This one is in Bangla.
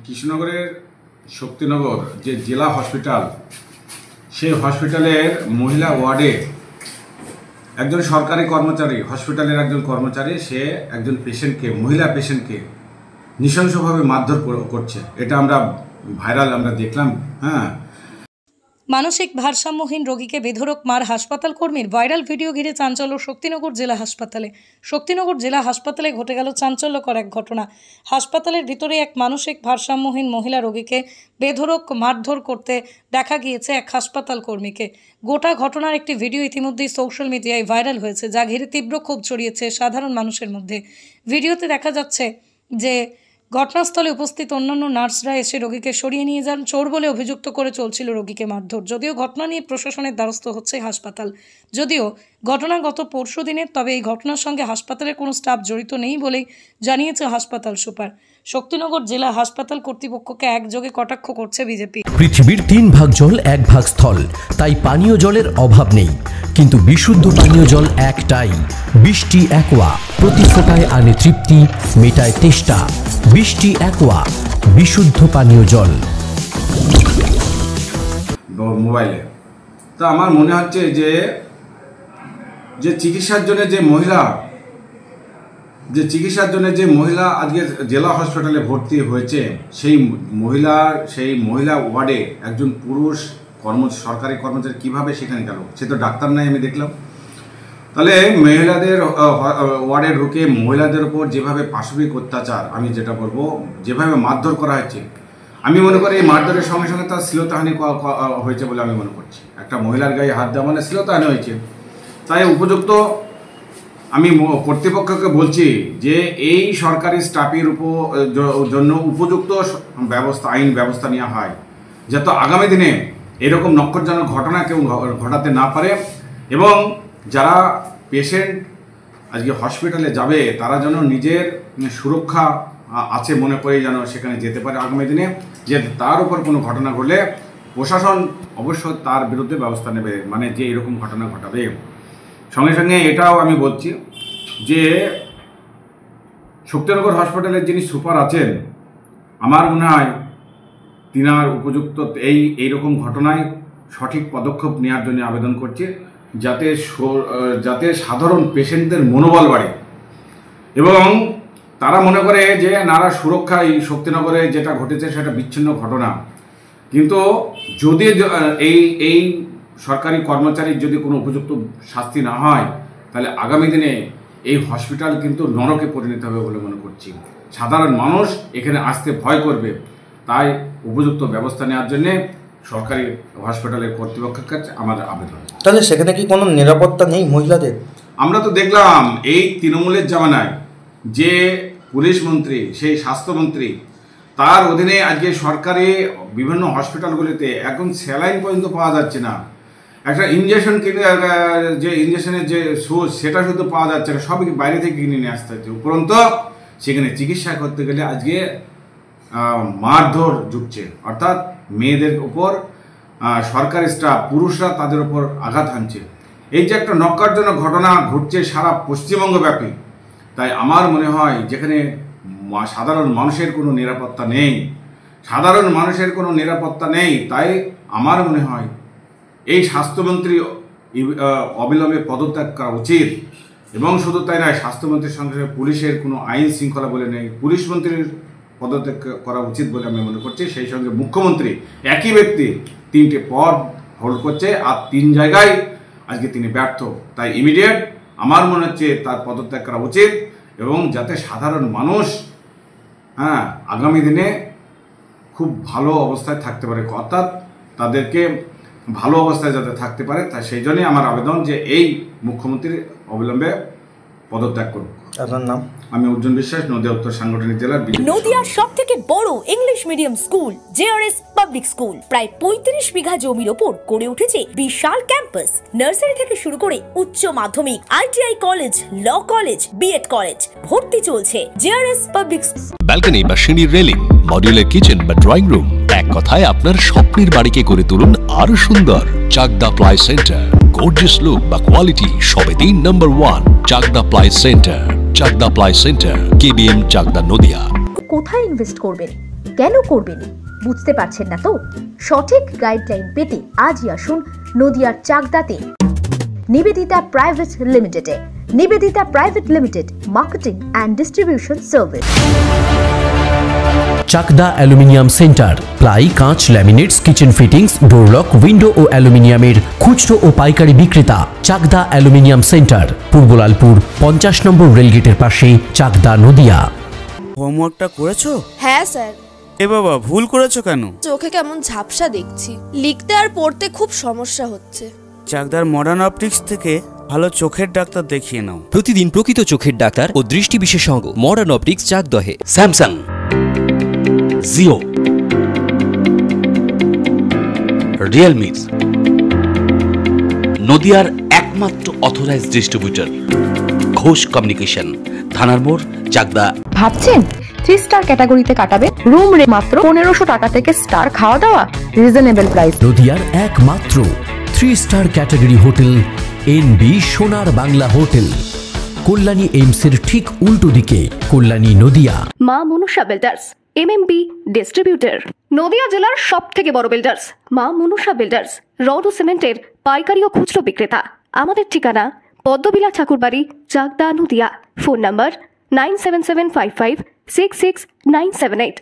কৃষ্ণনগরের শক্তিনগর যে জেলা হসপিটাল, সেই হসপিটালের মহিলা ওয়ার্ডে একজন সরকারি কর্মচারী, হসপিটালের একজন কর্মচারী, সে একজন পেশেন্টকে, মহিলা পেশেন্টকে নৃশংসভাবে মারধর করছে। এটা আমরা ভাইরাল দেখলাম। মানসিক ভারসাম্যহীন রোগীকে বেধড়ক মার হাসপাতাল কর্মীর ভাইরাল ভিডিও ঘিরে চাঞ্চল্য শক্তিনগর জেলা হাসপাতালে। শক্তিনগর জেলা হাসপাতালে ঘটে গেল চাঞ্চল্যকর এক ঘটনা। হাসপাতালের ভিতরে এক মানসিক ভারসাম্যহীন মহিলা রোগীকে বেধড়ক মারধর করতে দেখা গিয়েছে এক হাসপাতাল কর্মীকে। গোটা ঘটনার একটি ভিডিও ইতিমধ্যেই সোশ্যাল মিডিয়ায় ভাইরাল হয়েছে, যা ঘিরে তীব্র ক্ষোভ ছড়িয়েছে সাধারণ মানুষের মধ্যে। ভিডিওতে দেখা যাচ্ছে যে ঘটনাস্থলে উপস্থিত অন্যান্য নার্সরা এসে রোগীকে সরিয়ে নিয়ে যান। চোর বলে অভিযুক্ত করে চলছিল রোগীকে মারধর। যদিও ঘটনা নিয়ে প্রশাসনের দ্বারস্থ হচ্ছে হাসপাতাল। যদিও ঘটনা গত পরশু দিনের, তবে এই ঘটনার সঙ্গে হাসপাতালের কোনো স্টাফ জড়িত নেই বলেই জানিয়েছে হাসপাতাল সুপার। শক্তিনগর জেলা হাসপাতাল কর্তৃপক্ষকে একযোগে কটাক্ষ করছে বিজেপি। পৃথিবীর 3 ভাগ জল 1 ভাগ স্থল, তাই পানীয় জলের অভাব নেই। কিন্তু বিশুদ্ধ পানীয় জল একটাই, বৃষ্টি অ্যাকোয়া। প্রতি ফোঁটায় আনে তৃপ্তি, মেটায় তেষ্টা। বৃষ্টি অ্যাকোয়া, বিশুদ্ধ পানীয় জল। মোবাইলে তো আমার মনে হচ্ছে যে চিকিৎসার জন্য যে মহিলা আজকে জেলা হসপিটালে ভর্তি হয়েছে, সেই মহিলা ওয়ার্ডে একজন পুরুষ সরকারি কর্মচারী কিভাবে সেখানে গেল? সে তো ডাক্তার নাই, আমি দেখলাম। তাহলে মহিলাদের ওয়ার্ডে ঢুকে মহিলাদের উপর যেভাবে পাশবিক অত্যাচার, আমি যেটা বলবো, যেভাবে মারধর করা হয়েছে, আমি মনে করি এই মারধরের সঙ্গে সঙ্গে তার শ্লীলতাহানি হয়েছে বলে আমি মনে করছি। একটা মহিলার গায়ে হাত দেওয়া মানে শ্লীলতাহানি হয়েছে। তাই উপযুক্ত আমি কর্তৃপক্ষকে বলছি যে এই সরকারি স্টাফের জন্য উপযুক্ত আইন ব্যবস্থা নেওয়া হয়, যাতে আগামী দিনে এরকম নক্করজনক ঘটনা কেউ ঘটাতে না পারে, এবং যারা পেশেন্ট আজকে হসপিটালে যাবে তারা যেন নিজের সুরক্ষা আছে মনে করে যেন সেখানে যেতে পারে আগামী দিনে। যে তার উপর কোনো ঘটনা ঘটলে প্রশাসন অবশ্যই তার বিরুদ্ধে ব্যবস্থা নেবে, মানে যে এরকম ঘটনা ঘটাবে। সঙ্গে সঙ্গে এটাও আমি বলছি যে শক্তিনগর হসপিটালের যিনি সুপার আছেন, আমার মনে হয় তিনার উপযুক্ত এইরকম ঘটনায় সঠিক পদক্ষেপ নেওয়ার জন্য আবেদন করছে, যাতে সাধারণ পেশেন্টদের মনোবল বাড়ে এবং তারা মনে করে যে নারা সুরক্ষা। এই শক্তিনগরে যেটা ঘটেছে সেটা বিচ্ছিন্ন ঘটনা, কিন্তু যদি এই সরকারি কর্মচারীর যদি কোনো উপযুক্ত শাস্তি না হয়, তাহলে আগামী দিনে এই হসপিটাল কিন্তু নরকে পরিণত হবে বলে মনে করছি। সাধারণ মানুষ এখানে আসতে ভয় করবে। তাই উপযুক্ত ব্যবস্থা নেওয়ার জন্যে সরকারি হসপিটালের কর্তৃপক্ষের কাছে আমাদের আবেদন। তাহলে সেখানে কি কোনো নিরাপত্তা নেই মহিলাদের? আমরা তো দেখলাম এই তৃণমূলের জামানায় যে পুলিশ মন্ত্রী, সেই স্বাস্থ্যমন্ত্রী, তার অধীনে আজকে সরকারি বিভিন্ন হসপিটালগুলিতে এখন স্যালাইন পর্যন্ত পাওয়া যাচ্ছে না। একটা ইঞ্জেকশন যে ইঞ্জেকশনের যে সুচ, সেটা শুধু পাওয়া যাচ্ছে না, সবই বাইরে থেকে কিনে নিয়ে আসতে হচ্ছে। উপরন্ত সেখানে চিকিৎসা করতে গেলে আজকে মারধর জুটছে, অর্থাৎ মেয়েদের উপর সরকারি স্টাফ, পুরুষরা তাদের উপর আঘাত হানছে। এই যে একটা নক্কারজনক ঘটনা ঘটছে সারা পশ্চিমবঙ্গ ব্যাপী। তাই আমার মনে হয় যেখানে সাধারণ মানুষের কোনো নিরাপত্তা নেই, তাই আমার মনে হয় এই স্বাস্থ্যমন্ত্রী অবিলম্বে পদত্যাগ করা উচিত। এবং শুধু তাই নয়, স্বাস্থ্যমন্ত্রীর সঙ্গে সঙ্গে পুলিশের কোনো আইন শৃঙ্খলা বলে নেই, পুলিশ মন্ত্রীর পদত্যাগ করা উচিত বলে আমি মনে করছি। সেই সঙ্গে মুখ্যমন্ত্রী, একই ব্যক্তি 3টে পদ হোল্ড করছে, আর 3 জায়গায় আজকে তিনি ব্যর্থ। তাই ইমিডিয়েট আমার মনে হচ্ছে তার পদত্যাগ করা উচিত, এবং যাতে সাধারণ মানুষ আগামী দিনে খুব ভালো অবস্থায় থাকতে পারে, অর্থাৎ তাদেরকে ভালো অবস্থায় যাতে থাকতে পারে। তাই সেই জন্যই আমার আবেদন যে এই মুখ্যমন্ত্রী অবিলম্বে পদত্যাগ করুন। আপনার নাম? আমি অর্জুন বিশ্বাস, নদিয়া উত্তর সাংগঠনিক জেলার নদিয়ার সবথেকে বড় English medium school JRS public school. প্রায় 35 বিঘা জমির ওপর গড়ে উঠেছে বিশাল ক্যাম্পাস। নার্সারি থেকে শুরু করে উচ্চ মাধ্যমিক, ITI college, law college, BEd college, ভর্তি চলছে জেআরএস পাবলিক। ব্যালকনি বা সিঁড়ির রেলিং, মডিউলার কিচেন বা ড্রয়িং রুম, এক কথায় আপনার স্বপ্নের বাড়িকে করে তুলুন আরো সুন্দর। Chakdah ply centre, gorgeous look বা কোয়ালিটি সবে 3 number 1 Chakdah ply centre. Chakdah ply centre, KBM, Chakdah, Nadia. কোথায় ইনভেস্ট করবেন? কেন করবেন? বুঝতে পারছেন না তো? সঠিক গাইডলাইন পেতে আজই আসুন নদিয়ার চাকদাতে নিবেদিতা প্রাইভেট লিমিটেডে। Nibedita private limited, marketing and distribution service. Chakdah aluminium centre, ply, কাঁচ, laminates, kitchen fittings, door lock, window ও অ্যালুমিনিয়ামের খুচরো ও পাইকারি বিক্রেতা। চাকদা অ্যালুমিনিয়াম সেন্টার, পূর্বলালপুর 50 নম্বর রেলগেটের পাশে, চাকদা, নদিয়া। হোমওয়ার্কটা করেছো? হ্যাঁ স্যার। এ বাবা, ভুল করেছো কেন? চোখে কেমন ঝাপসা দেখছি, লিখতে আর পড়তে খুব সমস্যা হচ্ছে। চাকদার মডার্ন অপটিক্স থেকে ভালো চোখের ডাক্তার দেখিয়ে নাও। প্রতিদিন প্রকৃত চোখের ডাক্তার ও দৃষ্টি বিশেষজ্ঞ মডার্ন অপটিক্স চাকদহে। স্যামসাং, জিও, রিয়েলমি, নদিয়ার একমাত্র অথরাইজড ডিস্ট্রিবিউটর ঘোষ কমিউনিকেশন, থানার মোড়, চাকদা। ভাবছেন 3 স্টার ক্যাটাগরিতে কাটাবেন? রুম রে মাত্র 1500 টাকা থেকে স্টার, খাওয়া দাওয়া রিজনেবল প্রাইস। নদিয়ার একমাত্র 3 স্টার ক্যাটাগরি হোটেল এনবি সোনার বাংলা হোটেল, কল্যাণী এইমসের ঠিক উল্টো দিকে, কল্যাণী, নদিয়া। মা Manusha builders, MMB distributor, Nadia জেলার সবথেকে বড় বিল্ডার্স। মা মনুষা বিল্ডার্স রড ও সিমেন্টের পাইকারি ও খুচরো বিক্রেতা। আমাদের ঠিকানা পদ্মবিলা ঠাকুরবাড়ি, চাকদা, নদিয়া। Phone number 9775566978